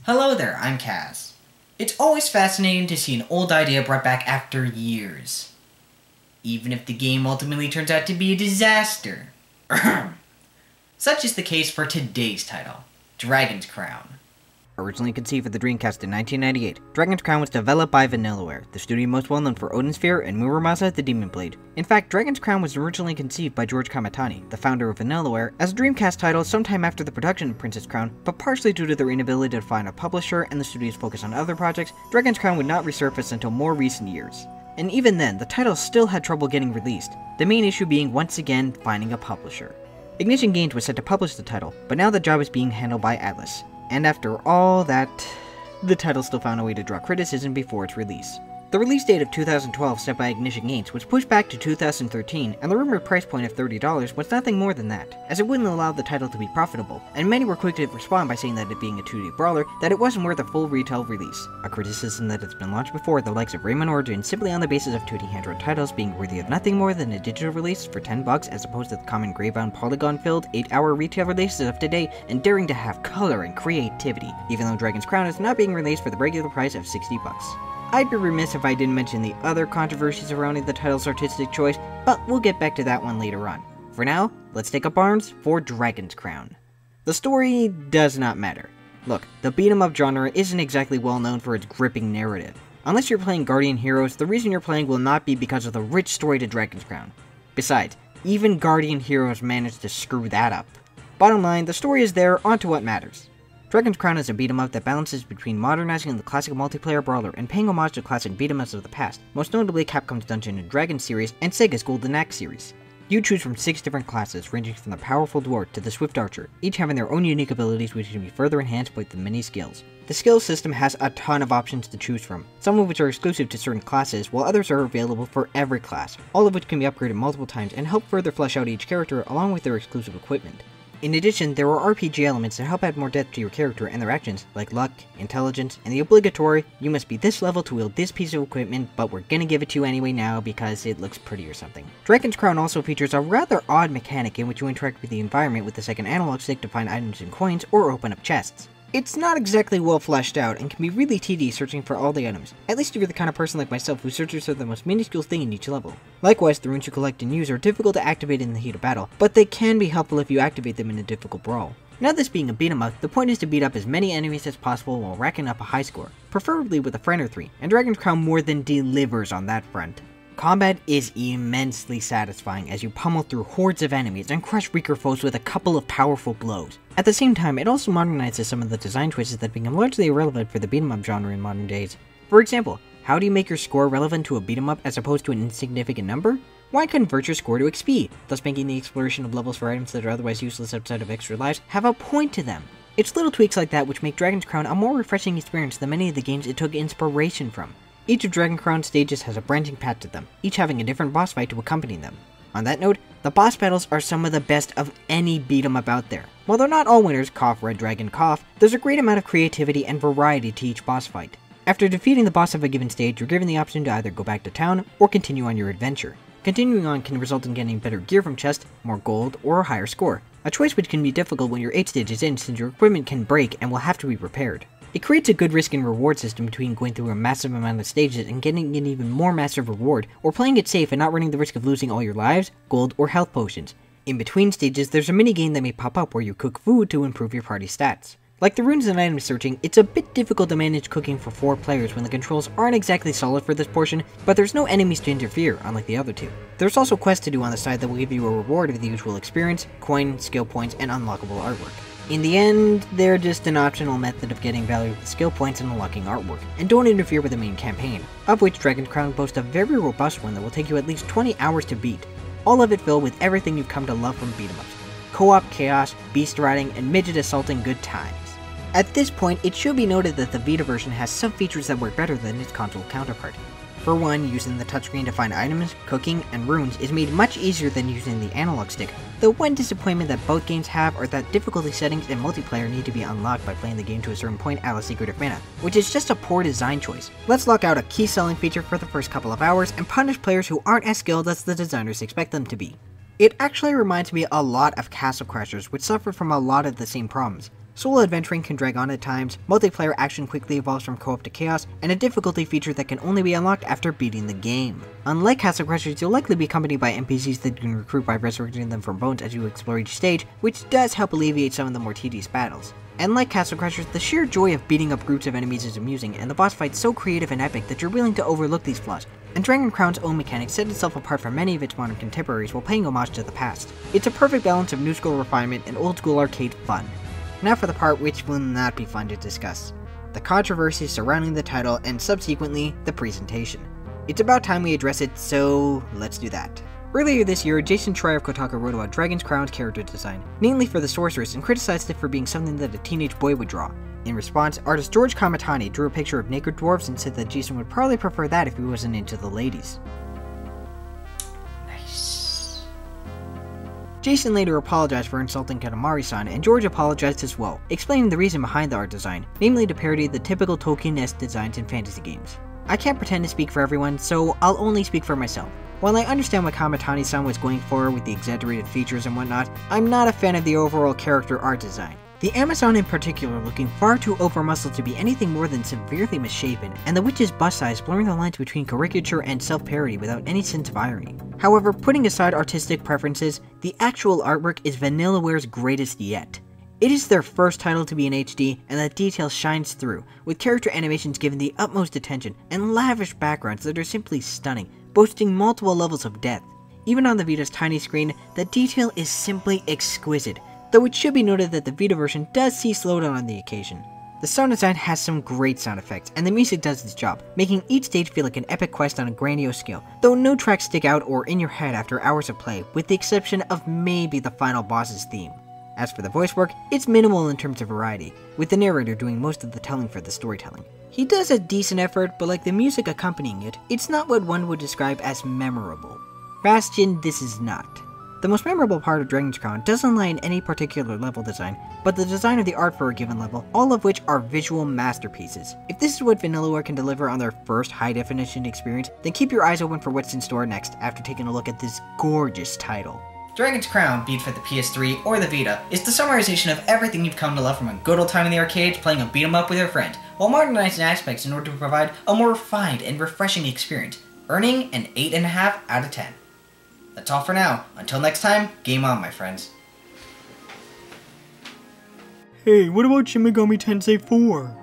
Hello there, I'm Kaz. It's always fascinating to see an old idea brought back after years. Even if the game ultimately turns out to be a disaster. Such is the case for today's title, Dragon's Crown. Originally conceived for the Dreamcast in 1998, Dragon's Crown was developed by Vanillaware, the studio most well known for Odin Sphere and Muramasa the Demon Blade. In fact, Dragon's Crown was originally conceived by George Kamatani, the founder of Vanillaware, as a Dreamcast title sometime after the production of Princess Crown, but partially due to their inability to find a publisher and the studio's focus on other projects, Dragon's Crown would not resurface until more recent years. And even then, the title still had trouble getting released, the main issue being once again finding a publisher. Ignition Games was set to publish the title, but now the job is being handled by Atlus. And after all that, the title still found a way to draw criticism before its release. The release date of 2012 set by Ignition Games was pushed back to 2013, and the rumored price point of $30 was nothing more than that, as it wouldn't allow the title to be profitable, and many were quick to respond by saying that it being a 2D brawler, that it wasn't worth a full retail release, a criticism that has been launched before the likes of Rayman Origins simply on the basis of 2D hand-drawn titles being worthy of nothing more than a digital release for $10 as opposed to the common gray-bound polygon-filled 8-hour retail releases of today, and daring to have color and creativity, even though Dragon's Crown is not being released for the regular price of $60. I'd be remiss if I didn't mention the other controversies surrounding the title's artistic choice, but we'll get back to that one later on. For now, let's take up arms for Dragon's Crown. The story does not matter. Look, the beat-em-up genre isn't exactly well known for its gripping narrative. Unless you're playing Guardian Heroes, the reason you're playing will not be because of the rich story to Dragon's Crown. Besides, even Guardian Heroes managed to screw that up. Bottom line, the story is there, onto what matters. Dragon's Crown is a beat-em-up that balances between modernizing the classic multiplayer brawler and paying homage to classic beat-em-ups of the past, most notably Capcom's Dungeons & Dragons series and Sega's Golden Axe series. You choose from 6 different classes, ranging from the powerful dwarf to the swift archer, each having their own unique abilities which can be further enhanced by the many skills. The skill system has a ton of options to choose from, some of which are exclusive to certain classes, while others are available for every class, all of which can be upgraded multiple times and help further flesh out each character along with their exclusive equipment. In addition, there are RPG elements that help add more depth to your character and their actions, like luck, intelligence, and the obligatory, you must be this level to wield this piece of equipment, but we're gonna give it to you anyway now because it looks pretty or something. Dragon's Crown also features a rather odd mechanic in which you interact with the environment with the second analog stick to find items and coins or open up chests. It's not exactly well fleshed out and can be really tedious searching for all the items, at least if you're the kind of person like myself who searches for the most minuscule thing in each level. Likewise, the runes you collect and use are difficult to activate in the heat of battle, but they can be helpful if you activate them in a difficult brawl. Now this being a beat-em-up, the point is to beat up as many enemies as possible while racking up a high score, preferably with a friend or 3, and Dragon's Crown more than delivers on that front. Combat is immensely satisfying as you pummel through hordes of enemies and crush weaker foes with a couple of powerful blows. At the same time, it also modernizes some of the design choices that become largely irrelevant for the beat-em-up genre in modern days. For example, how do you make your score relevant to a beat-em-up as opposed to an insignificant number? Why convert your score to XP, thus making the exploration of levels for items that are otherwise useless outside of extra lives have a point to them? It's little tweaks like that which make Dragon's Crown a more refreshing experience than many of the games it took inspiration from. Each of Dragon Crown's stages has a branching path to them, each having a different boss fight to accompany them. On that note, the boss battles are some of the best of any beat-em-up out there. While they're not all winners, cough red dragon cough, there's a great amount of creativity and variety to each boss fight. After defeating the boss of a given stage, you're given the option to either go back to town or continue on your adventure. Continuing on can result in getting better gear from chests, more gold, or a higher score, a choice which can be difficult when you're 8 stages in since your equipment can break and will have to be repaired. It creates a good risk and reward system between going through a massive amount of stages and getting an even more massive reward, or playing it safe and not running the risk of losing all your lives, gold, or health potions. In between stages, there's a minigame that may pop up where you cook food to improve your party stats. Like the runes and item searching, it's a bit difficult to manage cooking for 4 players when the controls aren't exactly solid for this portion, but there's no enemies to interfere, unlike the other 2. There's also quests to do on the side that will give you a reward of the usual experience, coin, skill points, and unlockable artwork. In the end, they're just an optional method of getting value with skill points and unlocking artwork, and don't interfere with the main campaign, of which Dragon's Crown boasts a very robust one that will take you at least 20 hours to beat, all of it filled with everything you've come to love from beat-em-ups: co-op chaos, beast riding, and midget assaulting good times. At this point, it should be noted that the Vita version has some features that work better than its console counterpart. For one, using the touchscreen to find items, cooking, and runes is made much easier than using the analog stick. The one disappointment that both games have are that difficulty settings and multiplayer need to be unlocked by playing the game to a certain point a la Secret of Mana, which is just a poor design choice. Let's lock out a key selling feature for the first couple of hours and punish players who aren't as skilled as the designers expect them to be. It actually reminds me a lot of Castle Crashers, which suffered from a lot of the same problems. Solo adventuring can drag on at times, multiplayer action quickly evolves from co-op to chaos, and a difficulty feature that can only be unlocked after beating the game. Unlike Castle Crushers, you'll likely be accompanied by NPCs that you can recruit by resurrecting them from bones as you explore each stage, which does help alleviate some of the more tedious battles. And like Castle Crushers, the sheer joy of beating up groups of enemies is amusing, and the boss fights so creative and epic that you're willing to overlook these flaws. And Dragon Crown's own mechanics set itself apart from many of its modern contemporaries while paying homage to the past. It's a perfect balance of new school refinement and old school arcade fun. Now for the part which will not be fun to discuss. The controversies surrounding the title and subsequently, the presentation. It's about time we address it, so let's do that. Earlier this year, Jason Schreier of Kotaku wrote about Dragon Crown's character design, namely for the sorceress, and criticized it for being something that a teenage boy would draw. In response, artist George Kamatani drew a picture of naked dwarves and said that Jason would probably prefer that if he wasn't into the ladies. Nice. Jason later apologized for insulting Katamari-san, and George apologized as well, explaining the reason behind the art design, namely to parody the typical Tolkien-esque designs in fantasy games. I can't pretend to speak for everyone, so I'll only speak for myself. While I understand what Kamatani-san was going for with the exaggerated features and whatnot, I'm not a fan of the overall character art design. The Amazon in particular looking far too over-muscled to be anything more than severely misshapen, and the witch's bust size blurring the lines between caricature and self-parody without any sense of irony. However, putting aside artistic preferences, the actual artwork is Vanillaware's greatest yet. It is their first title to be in HD, and that detail shines through, with character animations given the utmost attention, and lavish backgrounds that are simply stunning, boasting multiple levels of depth. Even on the Vita's tiny screen, the detail is simply exquisite, though it should be noted that the Vita version does see slowdown on the occasion. The sound design has some great sound effects, and the music does its job, making each stage feel like an epic quest on a grandiose scale, though no tracks stick out or in your head after hours of play, with the exception of maybe the final boss's theme. As for the voice work, it's minimal in terms of variety, with the narrator doing most of the telling for the storytelling. He does a decent effort, but like the music accompanying it, it's not what one would describe as memorable. Bastion, this is not. The most memorable part of Dragon's Crown doesn't lie in any particular level design, but the design of the art for a given level, all of which are visual masterpieces. If this is what Vanillaware can deliver on their first high-definition experience, then keep your eyes open for what's in store next after taking a look at this gorgeous title. Dragon's Crown, be it for the PS3 or the Vita, is the summarization of everything you've come to love from a good old time in the arcades playing a beat 'em up with your friend, while modernizing aspects in order to provide a more refined and refreshing experience, earning an 8.5 out of 10. That's all for now. Until next time, game on, my friends. Hey, what about Shin Megami Tensei 4?